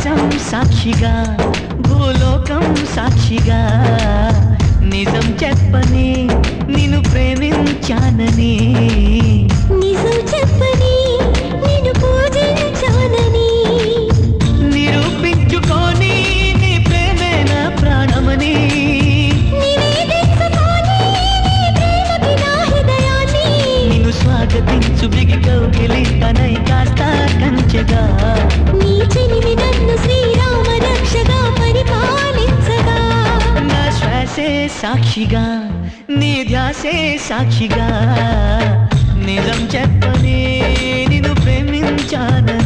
ఆకాశం సాక్షిగా భూలోకం సాక్షిగా నిజం చెప్పని నిన్ను ప్రేమించానని నిజం చెప్పని నిన్ను పూజించానని నిరూపించుకొని నీ ప్రేమే నా ప్రాణమని నివేదించుకొని నీ ప్రేమకి నా హృదయాన్ని నిన్ను స్వాగతించు బిగి కౌగిలి తనై కాస్త కంచెగా నీ చెలిమి నన్ను శ్రీరామ రక్షగా పరిపాలించగా నా శ్వాసే సాక్షిగా నీ ధ్యాసే సాక్షిగా నిజం చెప్పని నిన్ను ప్రేమించాను